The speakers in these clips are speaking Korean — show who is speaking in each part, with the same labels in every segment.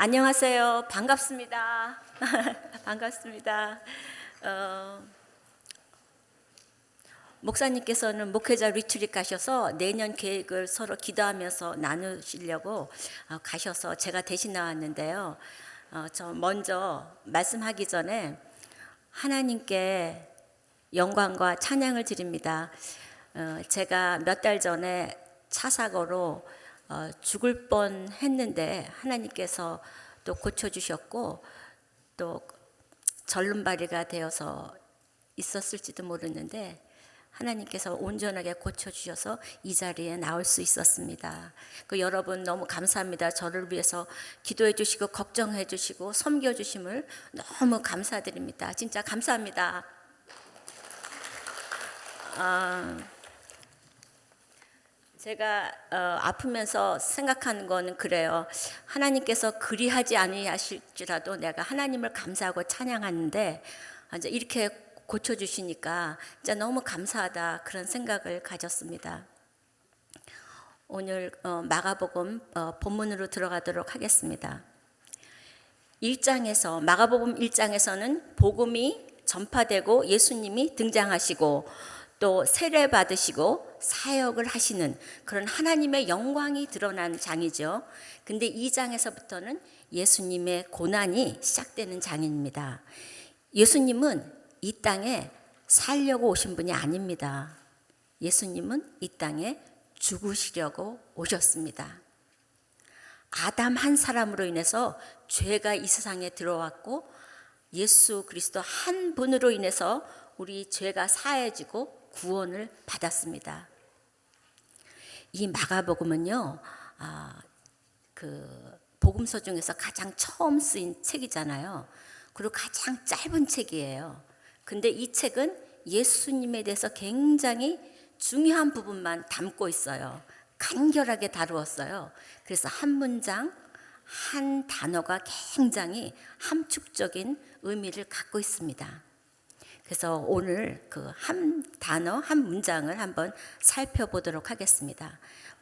Speaker 1: 안녕하세요. 반갑습니다. 반갑습니다. 목사님께서는 목회자 리트릿 가셔서 내년 계획을 서로 기도하면서 나누시려고 가셔서 제가 대신 나왔는데요. 저 먼저 말씀하기 전에 하나님께 영광과 찬양을 드립니다. 제가 몇 달 전에 차 사고로 죽을 뻔 했는데 하나님께서 또 고쳐주셨고 또 절름발이가 되어서 있었을지도 모르는데 하나님께서 온전하게 고쳐주셔서 이 자리에 나올 수 있었습니다. 여러분 너무 감사합니다. 저를 위해서 기도해 주시고 걱정해 주시고 섬겨 주심을 너무 감사드립니다. 진짜 감사합니다. 제가 아프면서 생각하는 거는 그래요. 하나님께서 그리하지 아니하실지라도 내가 하나님을 감사하고 찬양하는데 이제 이렇게 고쳐주시니까 진짜 너무 감사하다 그런 생각을 가졌습니다. 오늘 마가복음 본문으로 들어가도록 하겠습니다. 마가복음 1장에서는 복음이 전파되고 예수님이 등장하시고 또 세례 받으시고 사역을 하시는 그런 하나님의 영광이 드러난 장이죠. 근데 이 장에서부터는 예수님의 고난이 시작되는 장입니다. 예수님은 이 땅에 살려고 오신 분이 아닙니다. 예수님은 이 땅에 죽으시려고 오셨습니다. 아담 한 사람으로 인해서 죄가 이 세상에 들어왔고 예수 그리스도 한 분으로 인해서 우리 죄가 사해지고 구원을 받았습니다. 이 마가복음은요, 복음서 중에서 가장 처음 쓰인 책이잖아요. 그리고 가장 짧은 책이에요. 근데 이 책은 예수님에 대해서 굉장히 중요한 부분만 담고 있어요. 간결하게 다루었어요. 그래서 한 문장, 한 단어가 굉장히 함축적인 의미를 갖고 있습니다. 그래서 오늘 그 한 단어, 한 문장을 한번 살펴보도록 하겠습니다.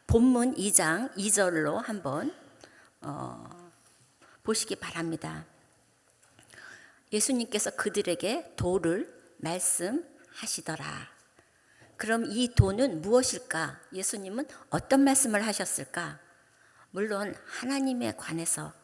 Speaker 1: 본문 2장 2절로 한번 보시기 바랍니다. 예수님께서 그들에게 도를 말씀하시더라. 그럼 이 도는 무엇일까? 예수님은 어떤 말씀을 하셨을까? 물론 하나님에 관해서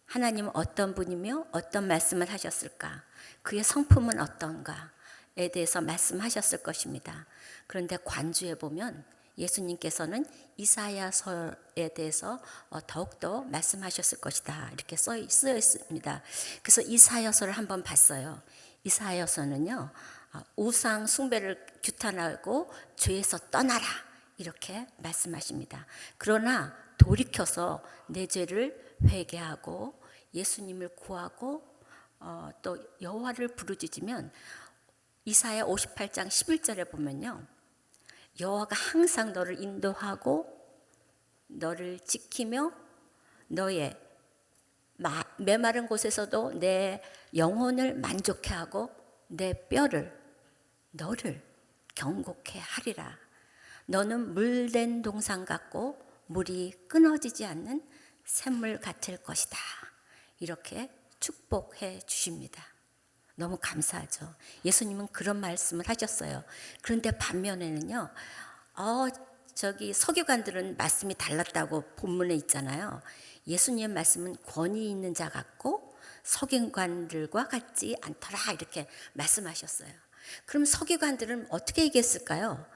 Speaker 1: 하나님은 어떤 분이며 어떤 말씀을 하셨을까? 그의 성품은 어떤가에 대해서 말씀하셨을 것입니다. 그런데 관주에 보면 예수님께서는 이사야서에 대해서 더욱더 말씀하셨을 것이다 이렇게 쓰여 있습니다. 그래서 이사야서를 한번 봤어요. 이사야서는요, 우상 숭배를 규탄하고 죄에서 떠나라 이렇게 말씀하십니다. 그러나 돌이켜서 내 죄를 회개하고 예수님을 구하고 또 여호와를 부르짖으면 이사야 58장 11절에 보면요, 여호와가 항상 너를 인도하고 너를 지키며 너의 메마른 곳에서도 내 영혼을 만족해 하고 내 너를 경고케 하리라. 너는 물된 동산 같고 물이 끊어지지 않는 샘물 같을 것이다. 이렇게 축복해 주십니다. 너무 감사하죠. 예수님은 그런 말씀을 하셨어요. 그런데 반면에는요, 저기 서기관들은 말씀이 달랐다고 본문에 있잖아요. 예수님의 말씀은 권위 있는 자 같고 서기관들과 같지 않더라 이렇게 말씀하셨어요. 그럼 서기관들은 어떻게 얘기했을까요?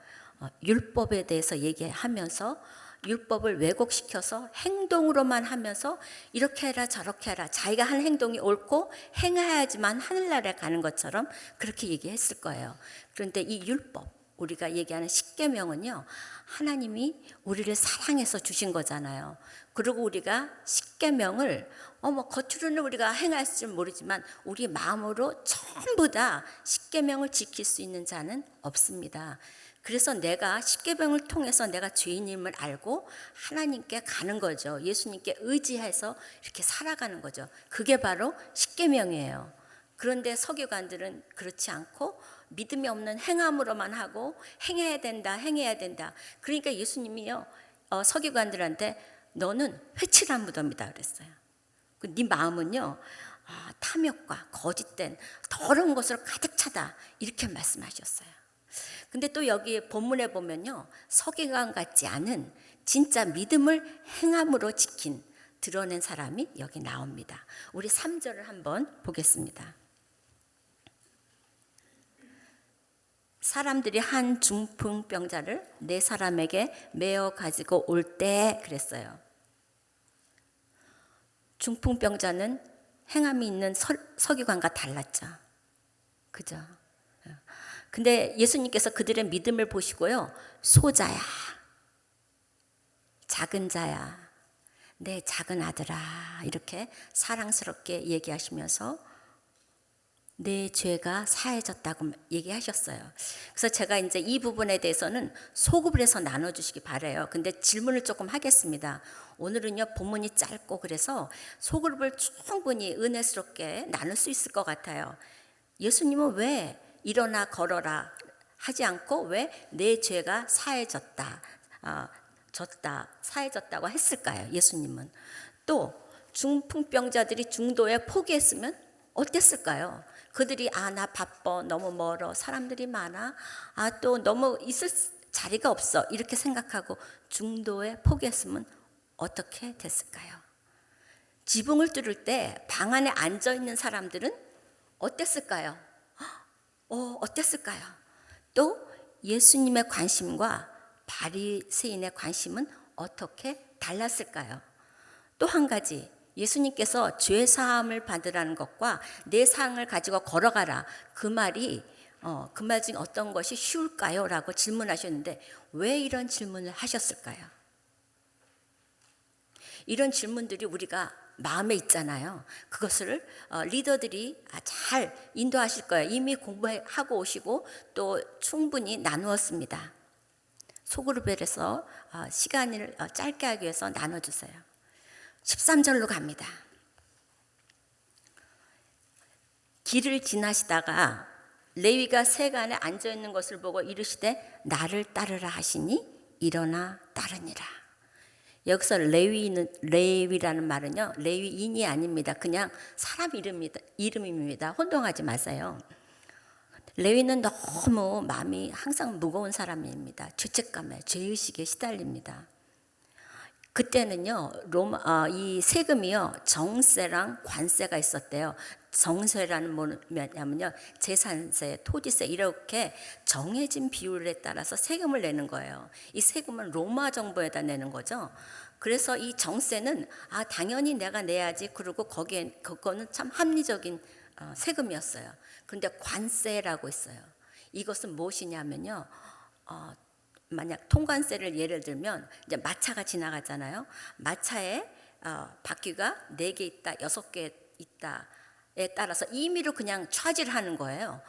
Speaker 1: 율법에 대해서 얘기하면서 율법을 왜곡시켜서 행동으로만 하면서 이렇게 해라 저렇게 해라, 자기가 한 행동이 옳고 행해야지만 하늘나라에 가는 것처럼 그렇게 얘기했을 거예요. 그런데 이 율법, 우리가 얘기하는 십계명은요, 하나님이 우리를 사랑해서 주신 거잖아요. 그리고 우리가 십계명을 겉으로는 우리가 행할지 모르지만 우리 마음으로 전부 다 십계명을 지킬 수 있는 자는 없습니다. 그래서 내가 십계명을 통해서 내가 죄인임을 알고 하나님께 가는 거죠. 예수님께 의지해서 이렇게 살아가는 거죠. 그게 바로 십계명이에요. 그런데 서기관들은 그렇지 않고 믿음이 없는 행함으로만 하고 행해야 된다. 그러니까 예수님이요, 서기관들한테 너는 회칠한 무덤이다 그랬어요. 네 마음은요 탐욕과 거짓된 더러운 것으로 가득 차다 이렇게 말씀하셨어요. 근데 또 여기 본문에 보면요 서기관 같지 않은 진짜 믿음을 행함으로 지킨 드러낸 사람이 여기 나옵니다. 우리 3절을 한번 보겠습니다. 사람들이 한 중풍병자를 네 사람에게 메어 가지고 올 때 그랬어요. 중풍병자는 행함이 있는 서기관과 달랐죠. 그죠? 근데 예수님께서 그들의 믿음을 보시고요. 소자야, 작은 자야, 내 작은 아들아 이렇게 사랑스럽게 얘기하시면서 내 죄가 사해졌다고 얘기하셨어요. 그래서 제가 이제 이 부분에 대해서는 소급을 해서 나눠주시기 바라요. 근데 질문을 조금 하겠습니다. 오늘은요 본문이 짧고 그래서 소그룹을 충분히 은혜스럽게 나눌 수 있을 것 같아요. 예수님은 왜 일어나 걸어라 하지 않고 왜 내 죄가 사해졌다, 사해졌다고 했을까요? 예수님은 또 중풍병자들이 중도에 포기했으면 어땠을까요? 그들이 나 바빠, 너무 멀어, 사람들이 많아, 또 너무 있을 자리가 없어 이렇게 생각하고 중도에 포기했으면 어떻게 됐을까요? 지붕을 뚫을 때 방 안에 앉아 있는 사람들은 어땠을까요? 어땠을까요? 또 예수님의 관심과 바리새인의 관심은 어떻게 달랐을까요? 또 한 가지 예수님께서 죄 사함을 받으라는 것과 내 상을 가지고 걸어가라 그 말이 그 말 중에 어떤 것이 쉬울까요? 라고 질문하셨는데 왜 이런 질문을 하셨을까요? 이런 질문들이 우리가 마음에 있잖아요. 그것을 리더들이 잘 인도하실 거예요. 이미 공부하고 오시고 또 충분히 나누었습니다. 소그룹에서 시간을 짧게 하기 위해서 나눠주세요. 13절로 갑니다. 길을 지나시다가 레위가 세간에 앉아있는 것을 보고 이르시되 나를 따르라 하시니 일어나 따르니라. 여기서 레위라는 말은요 레위인이 아닙니다. 그냥 사람 이름입니다. 혼동하지 마세요. 레위는 너무 마음이 항상 무거운 사람입니다. 죄책감에 죄의식에 시달립니다. 그때는요 이 세금이요 정세랑 관세가 있었대요. 정세라는 뭐냐면요 재산세, 토지세 이렇게 정해진 비율에 따라서 세금을 내는 거예요. 이 세금은 로마 정부에다 내는 거죠. 그래서 이 정세는 당연히 내가 내야지. 그리고 그거는 참 합리적인 세금이었어요. 그런데 관세라고 있어요. 이것은 무엇이냐면요. 만약 통관세를 예를 들면 이제 마차가 지나가잖아요. 마차에 바퀴가 4개 있다, 6개 있다에 따라서 임의로 그냥 차지를 하는 거예요.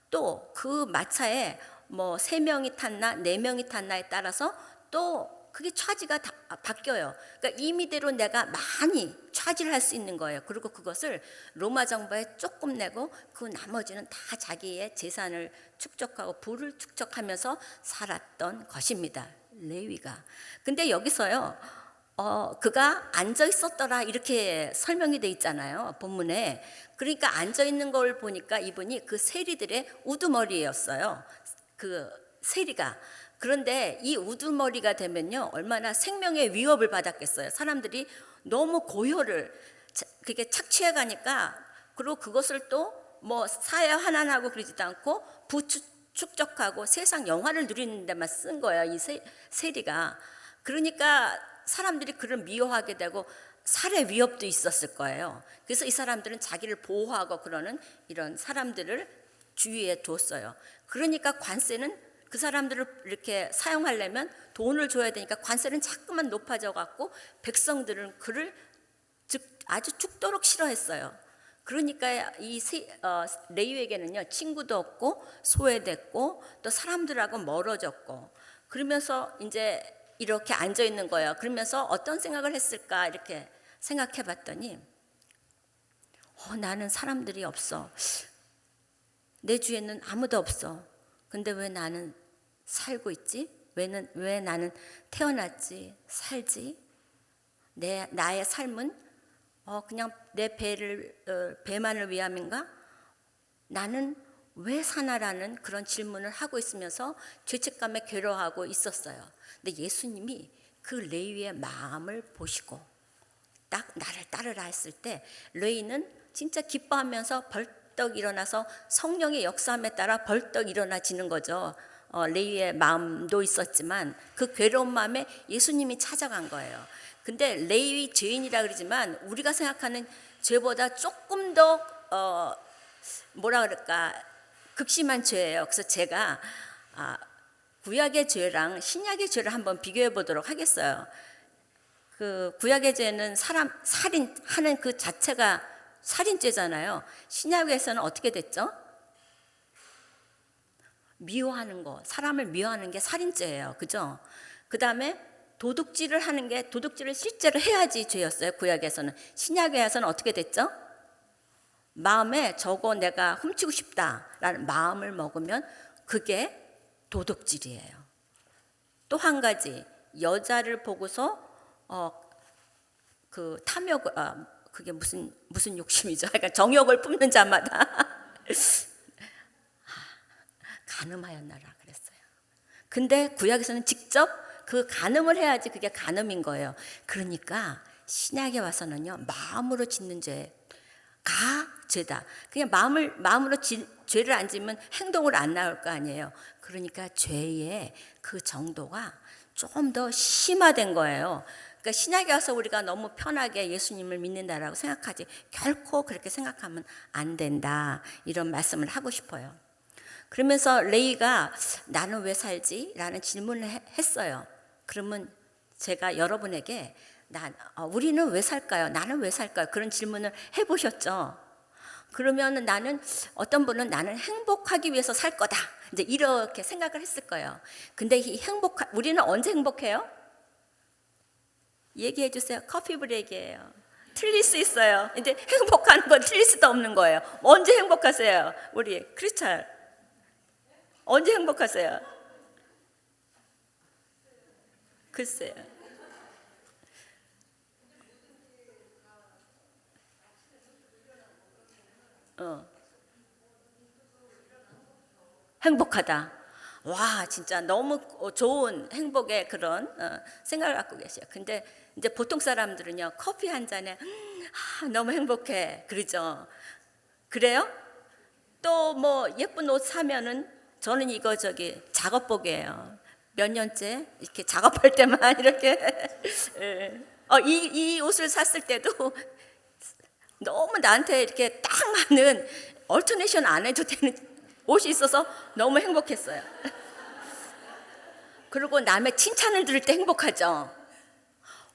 Speaker 1: 또 그 마차에 뭐 3명이 탔나 4명이 탔나에 따라서 또 그게 차지가 바뀌어요. 그러니까 임의대로 내가 많이 차지를 할 수 있는 거예요. 그리고 그것을 로마 정부에 조금 내고 그 나머지는 다 자기의 재산을 축적하고 부를 축적하면서 살았던 것입니다. 레위가. 근데 여기서요. 그가 앉아 있었더라 이렇게 설명이 돼 있잖아요. 본문에. 그러니까 앉아 있는 걸 보니까 이분이 그 세리들의 우두머리였어요. 그 세리가. 그런데 이 우두머리가 되면요 얼마나 생명의 위협을 받았겠어요. 사람들이 너무 고혈을 그게 착취해 가니까 그리고 그것을 또 뭐 사회 환환하고 그러지도 않고 부축적하고 세상 영화를 누리는 데만 쓴 거예요. 이 세리가. 그러니까 사람들이 그를 미워하게 되고 살해 위협도 있었을 거예요. 그래서 이 사람들은 자기를 보호하고 그러는 이런 사람들을 주위에 뒀어요. 그러니까 관세는 그 사람들을 이렇게 사용하려면 돈을 줘야 되니까 관세는 자꾸만 높아져 갖고 백성들은 그를 아주 죽도록 싫어했어요. 그러니까 이 레위에게는요 친구도 없고 소외됐고 또 사람들하고 멀어졌고 그러면서 이제 이렇게 앉아 있는 거예요. 그러면서 어떤 생각을 했을까 이렇게 생각해 봤더니 나는 사람들이 없어. 내 주위에는 아무도 없어. 근데 왜 나는 살고 있지? 왜 나는 태어났지? 살지? 나의 삶은 그냥 내 배만을 위함인가? 나는 왜 사나라는 그런 질문을 하고 있으면서 죄책감에 괴로워하고 있었어요. 근데 예수님이 그 레위의 마음을 보시고 딱 나를 따르라 했을 때 레위는 진짜 기뻐하면서 벌떡 일어나서 성령의 역사함에 따라 벌떡 일어나지는 거죠. 레위의 마음도 있었지만 그 괴로운 마음에 예수님이 찾아간 거예요. 근데 레위 죄인이라 그러지만 우리가 생각하는 죄보다 조금 더 뭐라 그럴까 극심한 죄예요. 그래서 제가 구약의 죄랑 신약의 죄를 한번 비교해 보도록 하겠어요. 그 구약의 죄는 사람 살인하는 그 자체가 살인죄잖아요. 신약에서는 어떻게 됐죠? 미워하는 거, 사람을 미워하는 게 살인죄예요. 그죠? 그 다음에 도둑질을 실제로 해야지 죄였어요. 구약에서는. 신약에서는 어떻게 됐죠? 마음에 저거 내가 훔치고 싶다라는 마음을 먹으면 그게 도둑질이에요. 또 한 가지, 여자를 보고서 그 탐욕, 그게 무슨 욕심이죠? 그러니까 정욕을 뿜는 자마다 간음하였나라 그랬어요. 근데 구약에서는 직접 그 간음을 해야지 그게 간음인 거예요. 그러니까 신약에 와서는요, 마음으로 짓는 죄가 죄다. 그냥 마음으로 죄를 안 지면 행동으로 안 나올 거 아니에요. 그러니까 죄의 그 정도가 좀 더 심화된 거예요. 그러니까 신약에 와서 우리가 너무 편하게 예수님을 믿는다라고 생각하지 결코 그렇게 생각하면 안 된다. 이런 말씀을 하고 싶어요. 그러면서 레위가 나는 왜 살지? 라는 질문을 했어요. 그러면 제가 여러분에게 우리는 왜 살까요? 나는 왜 살까요? 그런 질문을 해보셨죠? 그러면 어떤 분은 나는 행복하기 위해서 살 거다. 이제 이렇게 생각을 했을 거예요. 근데 우리는 언제 행복해요? 얘기해 주세요. 커피 브레이크예요. 틀릴 수 있어요. 근데 행복하는 건 틀릴 수도 없는 거예요. 언제 행복하세요? 우리 크리스탈. 언제 행복하세요? 글쎄요. 행복하다. 와, 진짜 너무 좋은 행복의 그런 생각을 갖고 계세요. 근데 이제 보통 사람들은요, 커피 한 잔에 너무 행복해. 그러죠. 그래요? 또 뭐 예쁜 옷 사면은 저는 이거 작업복이에요. 몇 년째 이렇게 작업할 때만 이렇게 이 옷을 샀을 때도 너무 나한테 이렇게 딱 맞는 얼터네이션 안 해도 되는 옷이 있어서 너무 행복했어요. 그리고 남의 칭찬을 들을 때 행복하죠.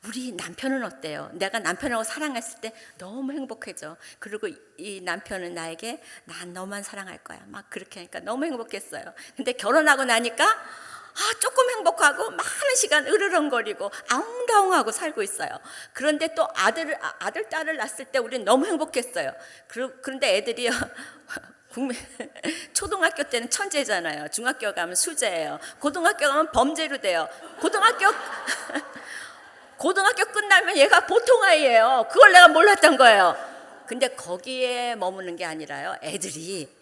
Speaker 1: 우리 남편은 어때요? 내가 남편하고 사랑했을 때 너무 행복해져. 그리고 이 남편은 나에게 난 너만 사랑할 거야. 막 그렇게 하니까 너무 행복했어요. 근데 결혼하고 나니까 조금 행복하고 많은 시간 으르렁거리고 아웅다웅하고 살고 있어요. 그런데 또 아들, 딸을 낳았을 때 우리는 너무 행복했어요. 그런데 애들이요. 초등학교 때는 천재잖아요. 중학교 가면 수재예요. 고등학교 가면 범죄로 돼요. 고등학교 끝나면 얘가 보통 아이예요. 그걸 내가 몰랐던 거예요. 근데 거기에 머무는 게 아니라요. 애들이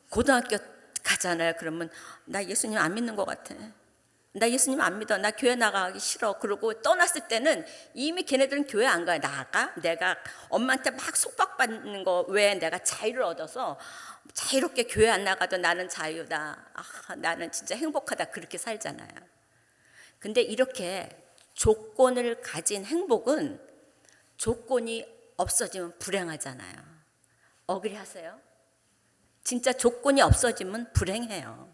Speaker 1: 고등학교 가잖아요. 그러면 나 예수님 안 믿는 것 같아. 나 예수님 안 믿어. 나 교회 나가기 싫어. 그러고 떠났을 때는 이미 걔네들은 교회 안 가요. 내가 엄마한테 막 속박받는 거 외에 내가 자유를 얻어서 자유롭게 교회 안 나가도 나는 자유다. 나는 진짜 행복하다. 그렇게 살잖아요. 근데 이렇게 조건을 가진 행복은 조건이 없어지면 불행하잖아요. 어그리하세요? 진짜 조건이 없어지면 불행해요.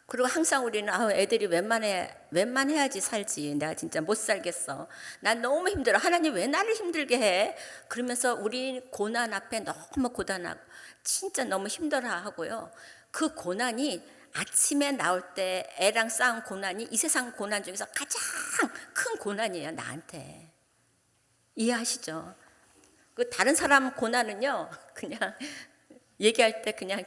Speaker 1: 그리고 항상 우리는 애들이 웬만해야지 살지. 내가 진짜 못 살겠어. 난 너무 힘들어. 하나님 왜 나를 힘들게 해? 그러면서 우리 고난 앞에 너무 고단하고 진짜 너무 힘들어하고요. 그 고난이 아침에 나올 때 애랑 싸운 고난이 이 세상 고난 중에서 가장 큰 고난이에요. 나한테. 이해하시죠? 그 다른 사람 고난은요. 그냥 얘기할 때 그냥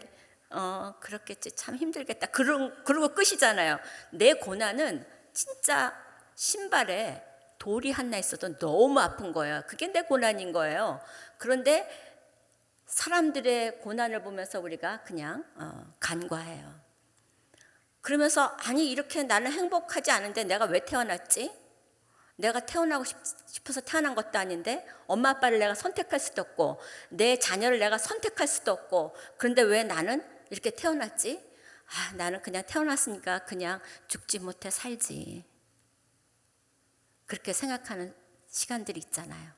Speaker 1: 그렇겠지. 참 힘들겠다. 그러고 끝이잖아요. 내 고난은 진짜 신발에 돌이 하나 있어도 너무 아픈 거예요. 그게 내 고난인 거예요. 그런데 사람들의 고난을 보면서 우리가 그냥 간과해요. 그러면서 아니 이렇게 나는 행복하지 않은데 내가 왜 태어났지? 내가 태어나고 싶어서 태어난 것도 아닌데 엄마 아빠를 내가 선택할 수도 없고 내 자녀를 내가 선택할 수도 없고 그런데 왜 나는 이렇게 태어났지? 나는 그냥 태어났으니까 그냥 죽지 못해 살지. 그렇게 생각하는 시간들이 있잖아요.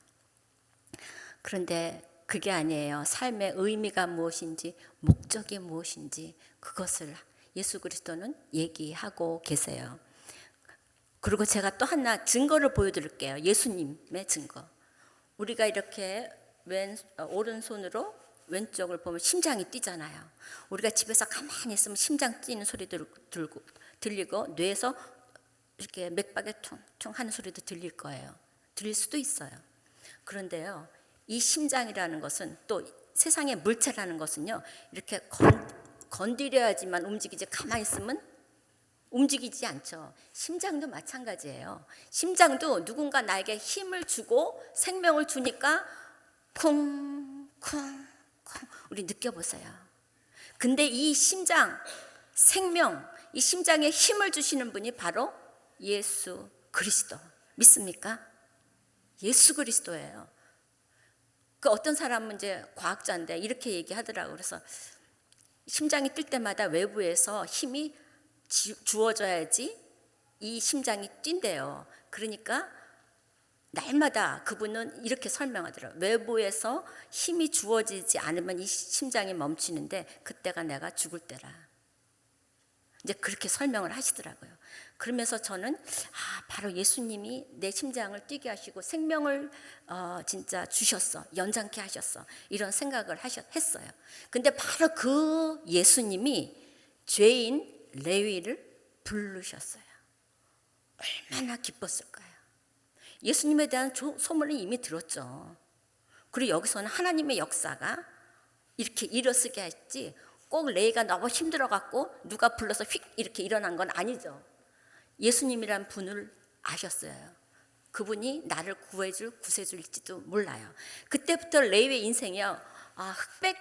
Speaker 1: 그런데 그게 아니에요. 삶의 의미가 무엇인지 목적이 무엇인지 그것을 예수 그리스도는 얘기하고 계세요. 그리고 제가 또 하나 증거를 보여드릴게요. 예수님의 증거. 우리가 이렇게 오른손으로 왼쪽을 보면 심장이 뛰잖아요. 우리가 집에서 가만히 있으면 심장 뛰는 소리도 들리고 뇌에서 이렇게 맥박에 퉁퉁 하는 소리도 들릴 거예요. 들릴 수도 있어요. 그런데요, 이 심장이라는 것은 또 세상의 물체라는 것은요, 이렇게 건드려야지만 움직이지 가만히 있으면 움직이지 않죠. 심장도 마찬가지예요. 심장도 누군가 나에게 힘을 주고 생명을 주니까 쿵쿵쿵 우리 느껴보세요. 근데 이 심장, 생명, 이 심장에 힘을 주시는 분이 바로 예수 그리스도. 믿습니까? 예수 그리스도예요. 그 어떤 사람은 이제 과학자인데 이렇게 얘기하더라고요. 그래서 심장이 뛸 때마다 외부에서 힘이 주어져야지 이 심장이 뛴대요. 그러니까 날마다 그분은 이렇게 설명하더라고요. 외부에서 힘이 주어지지 않으면 이 심장이 멈추는데 그때가 내가 죽을 때라. 이제 그렇게 설명을 하시더라고요. 그러면서 저는 바로 예수님이 내 심장을 뛰게 하시고 생명을 진짜 주셨어. 연장케 하셨어. 이런 생각을 했어요. 근데 바로 그 예수님이 죄인 레위를 부르셨어요. 얼마나 기뻤을까요? 예수님에 대한 소문을 이미 들었죠. 그리고 여기서는 하나님의 역사가 이렇게 일어서게 했지 꼭 레위가 너무 힘들어갖고 누가 불러서 휙 이렇게 일어난 건 아니죠. 예수님이란 분을 아셨어요. 그분이 나를 구해줄 구세주일지도 몰라요. 그때부터 레위의 인생이요, 흑백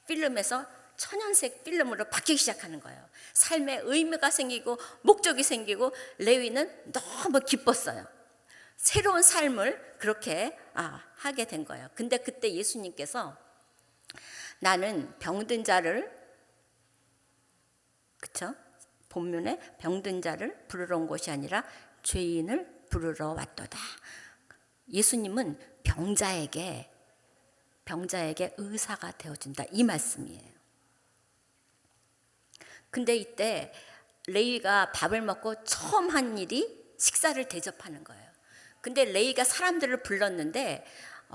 Speaker 1: 필름에서 천연색 필름으로 바뀌기 시작하는 거예요. 삶의 의미가 생기고 목적이 생기고 레위는 너무 기뻤어요. 새로운 삶을 그렇게 하게 된 거예요. 근데 그때 예수님께서 나는 병든 자를, 그쵸? 본문에 병든 자를 부르러 온 것이 아니라 죄인을 부르러 왔도다. 예수님은 병자에게 의사가 되어준다, 이 말씀이에요. 근데 이때 레위가 밥을 먹고 처음 한 일이 식사를 대접하는 거예요. 근데 레위가 사람들을 불렀는데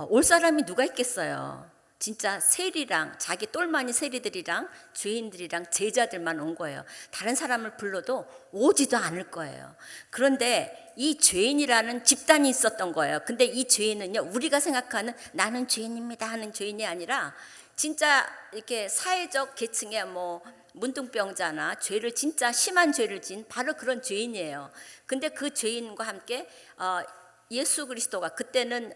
Speaker 1: 올 사람이 누가 있겠어요. 진짜 세리랑 자기 똘마니 세리들이랑 죄인들이랑 제자들만 온 거예요. 다른 사람을 불러도 오지도 않을 거예요. 그런데 이 죄인이라는 집단이 있었던 거예요. 근데 이 죄인은요, 우리가 생각하는 나는 죄인입니다 하는 죄인이 아니라 진짜 이렇게 사회적 계층의 문둥병자나 죄를 진짜 심한 죄를 진 바로 그런 죄인이에요. 근데 그 죄인과 함께 예수 그리스도가, 그때는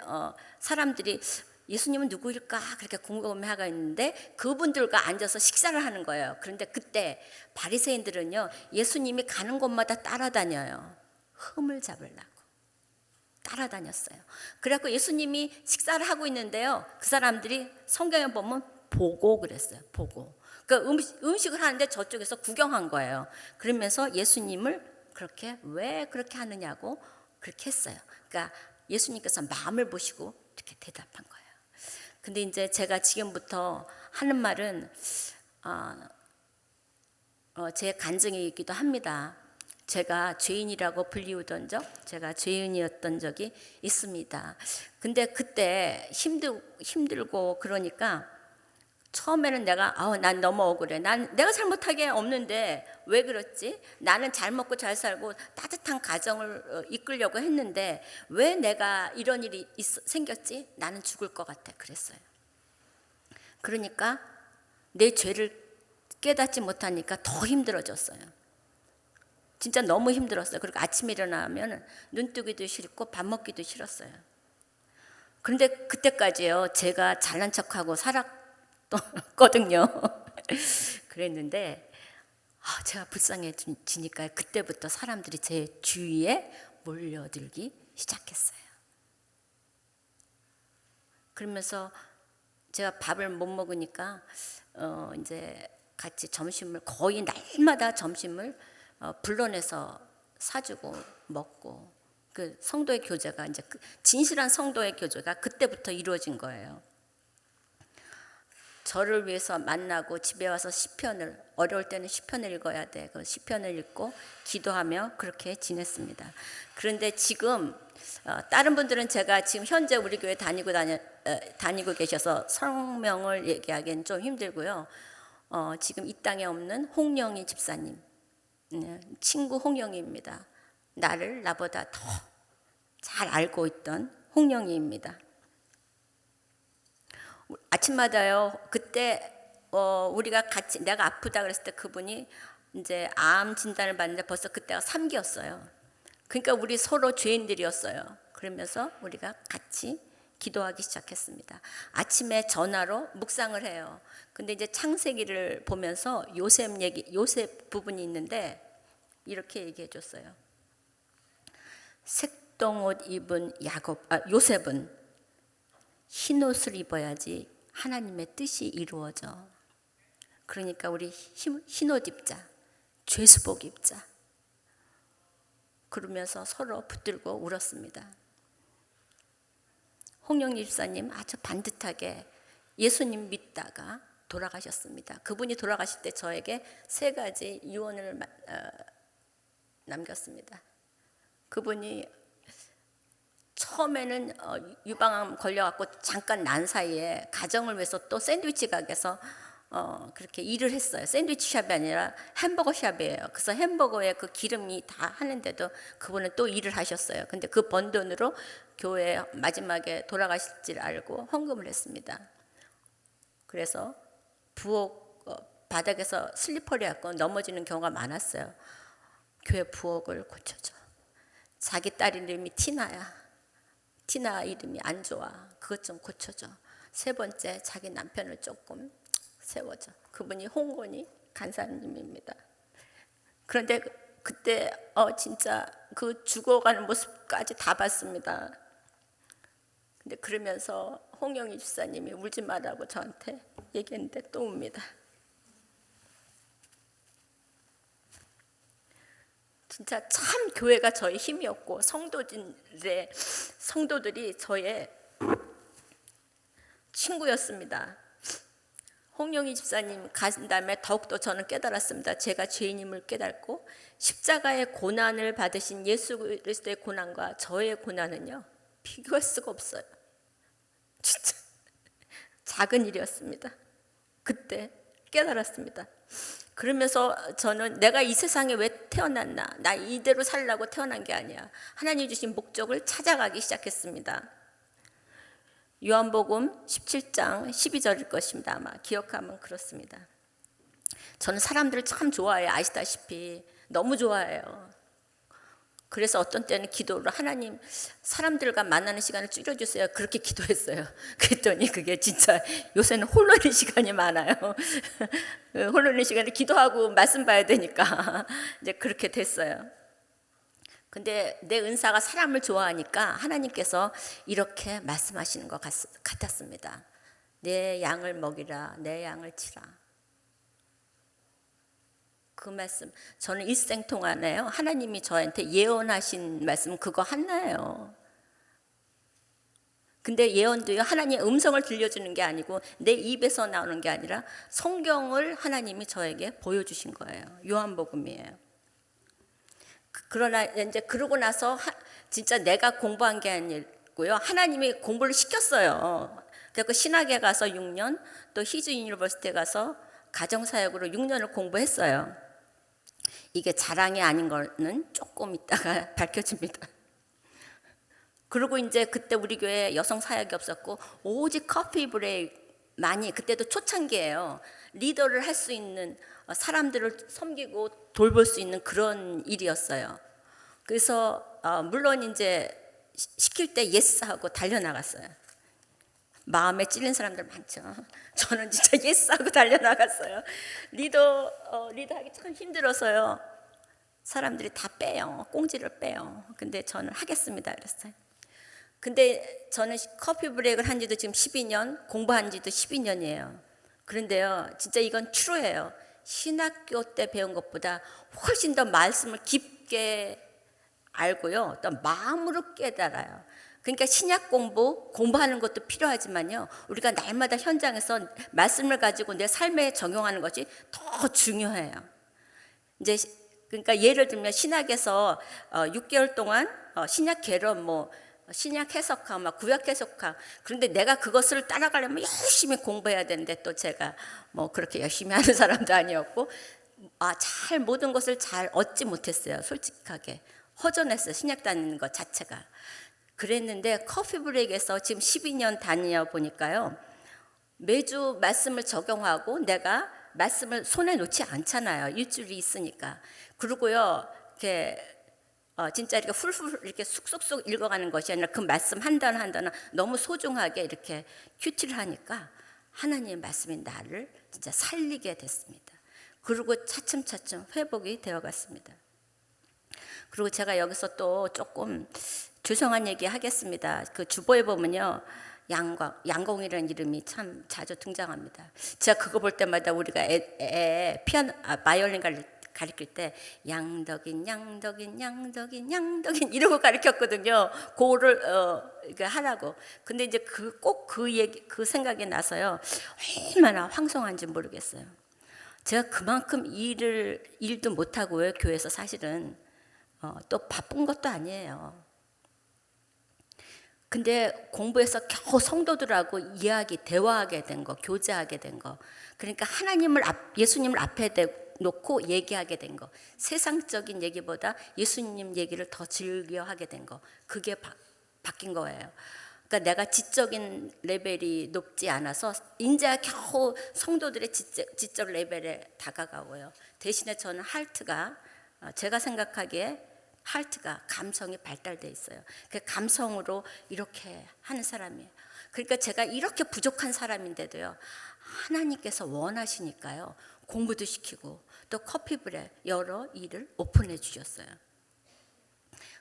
Speaker 1: 사람들이 예수님은 누구일까 그렇게 궁금해하고 있는데 그분들과 앉아서 식사를 하는 거예요. 그런데 그때 바리새인들은요, 예수님이 가는 곳마다 따라다녀요. 흠을 잡으려고 따라다녔어요. 그래갖고 예수님이 식사를 하고 있는데요, 그 사람들이 성경에 보면 보고 그랬어요. 보고. 그러니까 음식을 하는데 저쪽에서 구경한 거예요. 그러면서 예수님을 왜 그렇게 하느냐고 그렇게 했어요. 그러니까 예수님께서 마음을 보시고 이렇게 대답한 거예요. 근데 이제 제가 지금부터 하는 말은 제 간증이기도 합니다. 제가 죄인이라고 불리우던 제가 죄인이었던 적이 있습니다. 근데 그때 힘들고 그러니까 처음에는 내가 난 너무 억울해. 내가 잘못한 게 없는데 왜 그렇지? 나는 잘 먹고 잘 살고 따뜻한 가정을 이끌려고 했는데 왜 내가 이런 일이 생겼지? 나는 죽을 것 같아. 그랬어요. 그러니까 내 죄를 깨닫지 못하니까 더 힘들어졌어요. 진짜 너무 힘들었어요. 그리고 아침에 일어나면 눈 뜨기도 싫고 밥 먹기도 싫었어요. 그런데 그때까지요, 제가 잘난 척하고 살았거든요. 그랬는데 제가 불쌍해지니까 그때부터 사람들이 제 주위에 몰려들기 시작했어요. 그러면서 제가 밥을 못 먹으니까 이제 같이 점심을 거의 날마다 점심을 불러내서 사주고 먹고, 그 성도의 교제가 이제 진실한 성도의 교제가 그때부터 이루어진 거예요. 저를 위해서 만나고 집에 와서 시편을, 어려울 때는 시편을 읽어야 돼. 그 시편을 읽고 기도하며 그렇게 지냈습니다. 그런데 지금 다른 분들은 제가 지금 현재 우리 교회 다니고 계셔서 성명을 얘기하기는 좀 힘들고요. 지금 이 땅에 없는 홍영희 집사님, 친구 홍영희입니다. 나보다 더 잘 알고 있던 홍영희입니다. 아침마다요, 그때 우리가 같이, 내가 아프다 그랬을 때 그분이 이제 암 진단을 받는데 벌써 그때가 3기였어요. 그러니까 우리 서로 죄인들이었어요. 그러면서 우리가 같이 기도하기 시작했습니다. 아침에 전화로 묵상을 해요. 근데 이제 창세기를 보면서 요셉 부분이 있는데 이렇게 얘기해 줬어요. 색동옷 입은 요셉은 흰 옷을 입어야지 하나님의 뜻이 이루어져. 그러니까 우리 흰 옷 입자, 죄수복 입자. 그러면서 서로 붙들고 울었습니다. 홍영희 집사님 아주 반듯하게 예수님 믿다가 돌아가셨습니다. 그분이 돌아가실 때 저에게 3가지 유언을 남겼습니다. 그분이 처음에는 유방암 걸려갖고 잠깐 난 사이에 가정을 위해서 또 샌드위치 가게에서 그렇게 일을 했어요. 샌드위치 샵이 아니라 햄버거 샵이에요. 그래서 햄버거에 그 기름이 다 하는데도 그분은 또 일을 하셨어요. 근데 그 번 돈으로 교회에 마지막에 돌아가실 줄 알고 헌금을 했습니다. 그래서 부엌 바닥에서 슬리퍼리 갖고 넘어지는 경우가 많았어요. 교회 부엌을 고쳐줘. 자기 딸 이름이 티나야. 티나 이름이 안 좋아. 그것 좀 고쳐줘. 3번째, 자기 남편을 조금 세워줘. 그분이 홍건희 간사님입니다. 그런데 그때 진짜 그 죽어가는 모습까지 다 봤습니다. 근데 그러면서 홍영희 집사님이 울지 말라고 저한테 얘기했는데 또 웁니다. 진짜 참 교회가 저의 힘이었고 성도들이 저의 친구였습니다. 홍영희 집사님 가신 다음에 더욱더 저는 깨달았습니다. 제가 죄인임을 깨닫고 십자가의 고난을 받으신 예수 그리스도의 고난과 저의 고난은요, 비교할 수가 없어요. 진짜 작은 일이었습니다. 그때 깨달았습니다. 그러면서 저는 내가 이 세상에 왜 태어났나, 나 이대로 살려고 태어난 게 아니야. 하나님 주신 목적을 찾아가기 시작했습니다. 요한복음 17장 12절일 것입니다. 아마 기억하면 그렇습니다. 저는 사람들을 참 좋아해요. 아시다시피 너무 좋아해요. 그래서 어떤 때는 기도로 하나님 사람들과 만나는 시간을 줄여주세요. 그렇게 기도했어요. 그랬더니 그게 진짜 요새는 홀로 있는 시간이 많아요. 홀로 있는 시간에 기도하고 말씀 봐야 되니까 이제 그렇게 됐어요. 근데 내 은사가 사람을 좋아하니까 하나님께서 이렇게 말씀하시는 것 같았습니다. 내 양을 먹이라, 내 양을 치라. 그 말씀 저는 일생 동안에요, 하나님이 저한테 예언하신 말씀 그거 하나예요. 근데 예언도요, 하나님의 음성을 들려주는 게 아니고 내 입에서 나오는 게 아니라 성경을 하나님이 저에게 보여주신 거예요. 요한복음이에요. 그러나 이제 그러고 나서 진짜 내가 공부한 게 아니고요, 하나님이 공부를 시켰어요. 그래서 신학에 가서 6년, 또 히즈 유니버시티에 가서 가정사역으로 6년을 공부했어요. 이게 자랑이 아닌 거는 조금 있다가 밝혀집니다. 그리고 이제 그때 우리 교회에 여성 사역이 없었고 오직 커피 브레이크만이, 그때도 초창기예요. 리더를 할 수 있는 사람들을 섬기고 돌볼 수 있는 그런 일이었어요. 그래서 물론 이제 시킬 때 예스 하고 달려나갔어요. 마음에 찔린 사람들 많죠. 저는 진짜 예스 하고 달려나갔어요. 리더하기 참 힘들어서요. 사람들이 다 빼요. 꽁지를 빼요. 근데 저는 하겠습니다 그랬어요. 근데 저는 커피 브레이크를 한 지도 지금 12년, 공부한 지도 12년이에요. 그런데요, 진짜 이건 트루예요. 신학교 때 배운 것보다 훨씬 더 말씀을 깊게 알고요, 또 마음으로 깨달아요. 그러니까 신약 공부하는 것도 필요하지만요, 우리가 날마다 현장에서 말씀을 가지고 내 삶에 적용하는 것이 더 중요해요. 이제 그러니까 예를 들면 신학에서 6개월 동안 신약 개론, 신약 해석학, 구약 해석학. 그런데 내가 그것을 따라가려면 열심히 공부해야 되는데, 또 제가 그렇게 열심히 하는 사람도 아니었고, 잘 모든 것을 잘 얻지 못했어요. 솔직하게 허전했어요. 신약 다니는 것 자체가. 그랬는데 커피 브레이크에서 지금 12년 다녀 보니까요, 매주 말씀을 적용하고 내가 말씀을 손에 놓지 않잖아요. 일주일이 있으니까. 그리고요, 이렇게 진짜 이렇게 훌훌 이렇게 쑥쑥쑥 읽어가는 것이 아니라 그 말씀 한 단어 한 단어 너무 소중하게 이렇게 큐티를 하니까 하나님의 말씀이 나를 진짜 살리게 됐습니다. 그리고 차츰차츰 회복이 되어갔습니다. 그리고 제가 여기서 또 조금 죄송한 얘기 하겠습니다. 그 주보에 보면요, 양공이라는 이름이 참 자주 등장합니다. 제가 그거 볼 때마다 우리가 바이올린 가르칠 때 양덕인 이러고 가르쳤거든요. 그거를 하라고. 근데 이제 꼭 그 생각이 나서요, 얼마나 황송한지 모르겠어요. 제가 그만큼 일도 못하고요, 교회에서 사실은 또 바쁜 것도 아니에요. 근데 공부해서 겨우 성도들하고 대화하게 된 거, 교제하게 된 거, 그러니까 예수님을 앞에 놓고 얘기하게 된 거, 세상적인 얘기보다 예수님 얘기를 더 즐겨하게 된 거, 그게 바뀐 거예요. 그러니까 내가 지적인 레벨이 높지 않아서 이제 겨우 성도들의 지적 레벨에 다가가고요. 대신에 저는 제가 생각하기에 감성이 발달돼 있어요. 그 감성으로 이렇게 하는 사람이에요. 그러니까 제가 이렇게 부족한 사람인데도요, 하나님께서 원하시니까요, 공부도 시키고 또 커피브레 여러 일을 오픈해 주셨어요.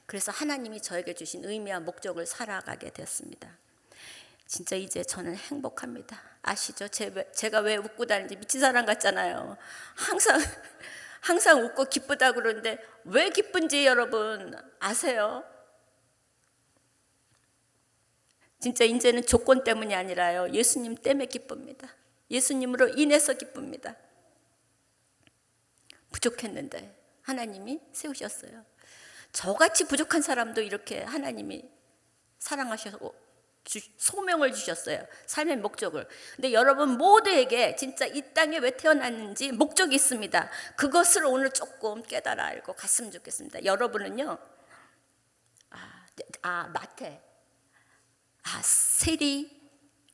Speaker 1: 그래서 하나님이 저에게 주신 의미와 목적을 살아가게 되었습니다. 진짜 이제 저는 행복합니다. 아시죠? 제가 왜 웃고 다니는지 미친 사람 같잖아요. 항상 웃고 기쁘다 그러는데 왜 기쁜지 여러분 아세요? 진짜 이제는 조건 때문이 아니라요, 예수님 때문에 기쁩니다. 예수님으로 인해서 기쁩니다. 부족했는데 하나님이 세우셨어요. 저같이 부족한 사람도 이렇게 하나님이 사랑하셔서 소명을 주셨어요. 삶의 목적을. 근데 여러분 모두에게 진짜 이 땅에 왜 태어났는지 목적이 있습니다. 그것을 오늘 조금 깨달아 알고 갔으면 좋겠습니다. 여러분은요, 세리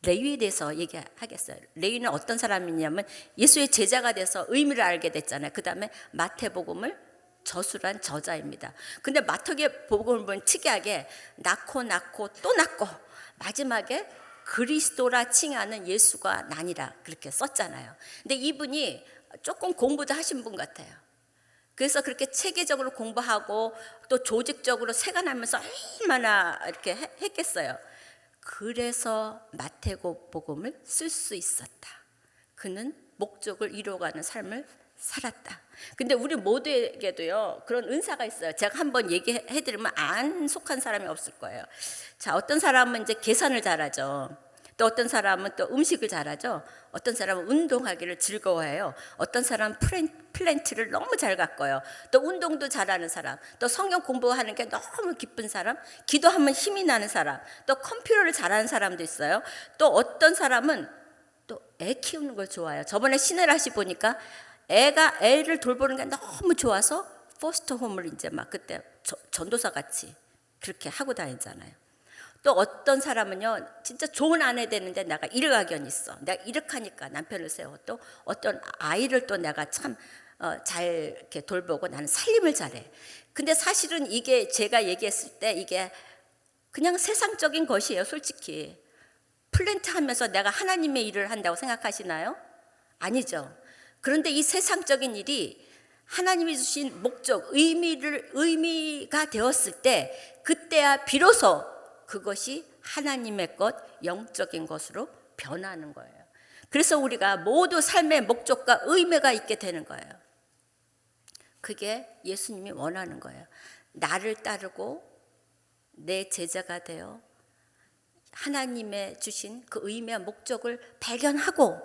Speaker 1: 레위에 대해서 얘기하겠어요. 레위는 어떤 사람이냐면 예수의 제자가 돼서 의미를 알게 됐잖아요. 그 다음에 마태복음을 저술한 저자입니다. 근데 마태복음을 보면 특이하게 낳고 또 낳고 마지막에 그리스도라 칭하는 예수가 나니라 그렇게 썼잖아요. 근데 이분이 조금 공부도 하신 분 같아요. 그래서 그렇게 체계적으로 공부하고 또 조직적으로 세간하면서 얼마나 이렇게 했겠어요. 그래서 마태복음을 쓸 수 있었다. 그는 목적을 이루어가는 삶을 살았다. 근데 우리 모두에게도요, 그런 은사가 있어요. 제가 한번 얘기해드리면 안 속한 사람이 없을 거예요. 자, 어떤 사람은 이제 계산을 잘하죠. 또 어떤 사람은 또 음식을 잘하죠. 어떤 사람은 운동하기를 즐거워해요. 어떤 사람은 플랜트를 너무 잘 가꿔요. 또 운동도 잘하는 사람, 또 성경 공부하는 게 너무 기쁜 사람, 기도하면 힘이 나는 사람, 또 컴퓨터를 잘하는 사람도 있어요. 또 어떤 사람은 또 애 키우는 걸 좋아해요. 저번에 시네라시 보니까 애를 돌보는 게 너무 좋아서 포스터 홈을 이제 막 그때 전도사 같이 그렇게 하고 다니잖아요. 또 어떤 사람은요, 진짜 좋은 아내 되는데 내가 일가견이 있어. 내가 이렇게 하니까 남편을 세워. 또 어떤 아이를 또 내가 참 잘 이렇게 돌보고 나는 살림을 잘해. 근데 사실은 이게 제가 얘기했을 때 이게 그냥 세상적인 것이에요. 솔직히 플랜트 하면서 내가 하나님의 일을 한다고 생각하시나요? 아니죠. 그런데 이 세상적인 일이 하나님이 주신 목적, 의미가 되었을 때 그때야 비로소 그것이 하나님의 것, 영적인 것으로 변하는 거예요. 그래서 우리가 모두 삶의 목적과 의미가 있게 되는 거예요. 그게 예수님이 원하는 거예요. 나를 따르고 내 제자가 되어 하나님의 주신 그 의미와 목적을 발견하고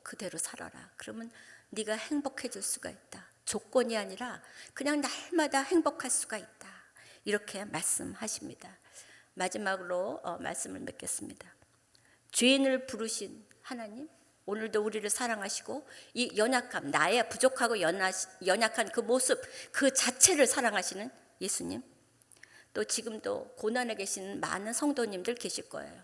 Speaker 1: 그대로 살아라. 그러면 네가 행복해질 수가 있다. 조건이 아니라 그냥 날마다 행복할 수가 있다. 이렇게 말씀하십니다. 마지막으로 말씀을 맺겠습니다. 죄인을 부르신 하나님, 오늘도 우리를 사랑하시고 이 연약함, 나의 부족하고 연약한 그 모습 그 자체를 사랑하시는 예수님, 또 지금도 고난에 계신 많은 성도님들 계실 거예요.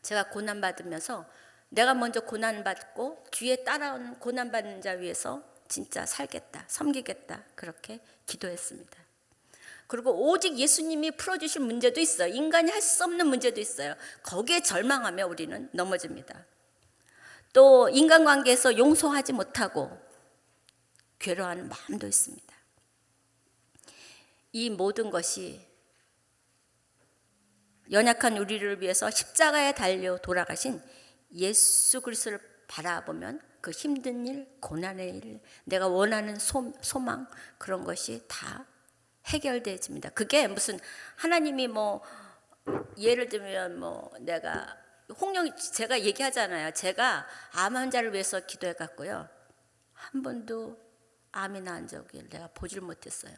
Speaker 1: 제가 고난받으면서 내가 먼저 고난받고 뒤에 따라오는 고난받는 자 위해서 진짜 살겠다, 섬기겠다, 그렇게 기도했습니다. 그리고 오직 예수님이 풀어주실 문제도 있어요. 인간이 할 수 없는 문제도 있어요. 거기에 절망하며 우리는 넘어집니다. 또 인간관계에서 용서하지 못하고 괴로워하는 마음도 있습니다. 이 모든 것이 연약한 우리를 위해서 십자가에 달려 돌아가신 예수 그리스도를 바라보면 그 힘든 일, 고난의 일, 내가 원하는 소망 그런 것이 다 해결되어집니다. 그게 무슨 하나님이 예를 들면 내가 제가 얘기하잖아요. 제가 암 환자를 위해서 기도해 갔고요. 한 번도 암이 난 적을 내가 보질 못했어요.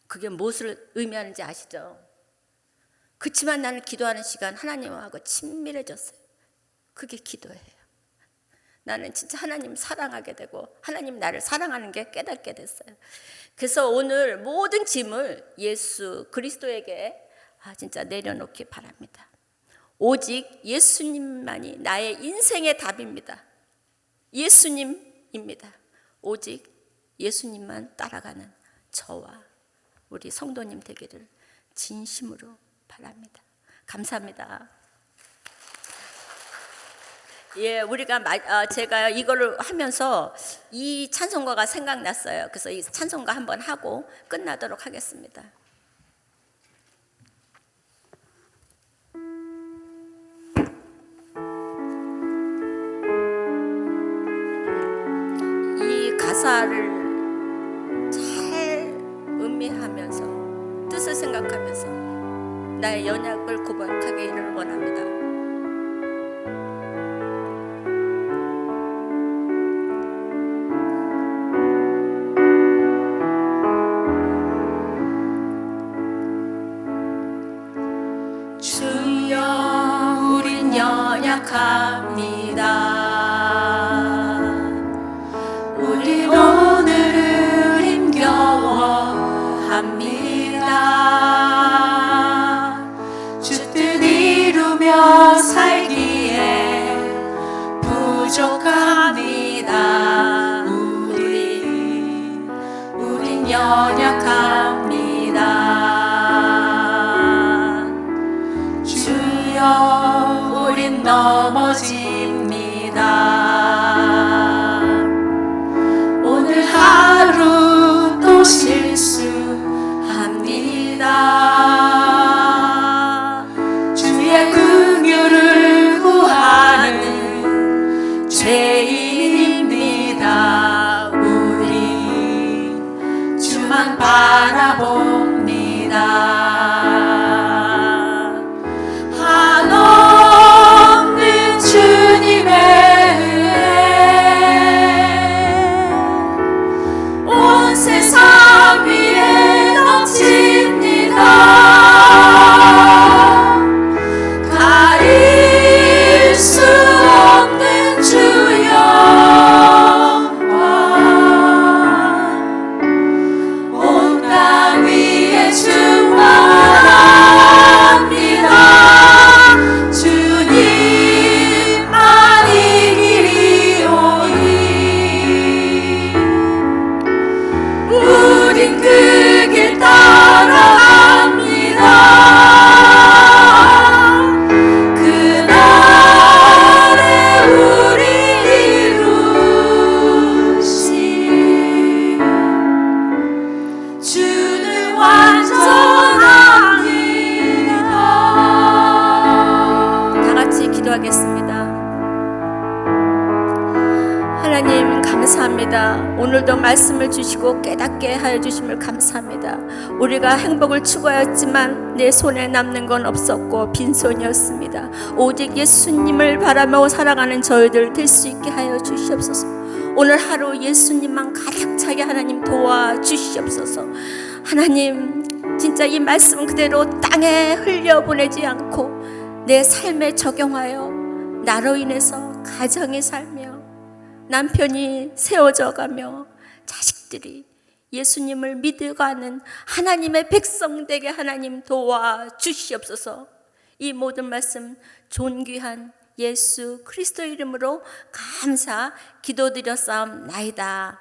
Speaker 1: 그게 무엇을 의미하는지 아시죠? 그렇지만 나는 기도하는 시간 하나님하고 친밀해졌어요. 그게 기도예요. 나는 진짜 하나님 사랑하게 되고 하나님 나를 사랑하는 게 깨닫게 됐어요. 그래서 오늘 모든 짐을 예수 그리스도에게 진짜 내려놓기 바랍니다. 오직 예수님만이 나의 인생의 답입니다. 예수님입니다. 오직 예수님만 따라가는 저와 우리 성도님 되기를 진심으로 바랍니다. 감사합니다. 제가 이거를 하면서 이 찬송가가 생각났어요. 그래서 이 찬송가 한번 하고 끝나도록 하겠습니다. 이 가사를 잘 음미하면서 뜻을 생각하면서 나의 연약을 고백하기를 원합니다. 주여 우린 연약합니다. 우린 오늘을 힘겨워합니다. 주 뜻 이루며 살기에 부족합니다. 우린 연약합니다. 우린 넘어집니다. 오늘 하루 또 실수합니다. 주의 긍휼을 구하는 죄인입니다. 우린 주만 바라봅니다. 세상 위에 넘칩니다. 가릴 수 없는 주 영광 온 땅 위에 감사합니다. 오늘도 말씀을 주시고 깨닫게 하여 주심을 감사합니다. 우리가 행복을 추구하였지만 내 손에 남는 건 없었고 빈손이었습니다. 오직 예수님을 바라며 살아가는 저희들 될 수 있게 하여 주시옵소서. 오늘 하루 예수님만 가득 차게 하나님 도와주시옵소서. 하나님, 진짜 이 말씀 그대로 땅에 흘려보내지 않고 내 삶에 적용하여 나로 인해서 가정이 살며 남편이 세워져 가며 자식들이 예수님을 믿어가는 하나님의 백성 되게 하나님 도와주시옵소서. 이 모든 말씀 존귀한 예수 그리스도 이름으로 감사 기도드렸사옵나이다.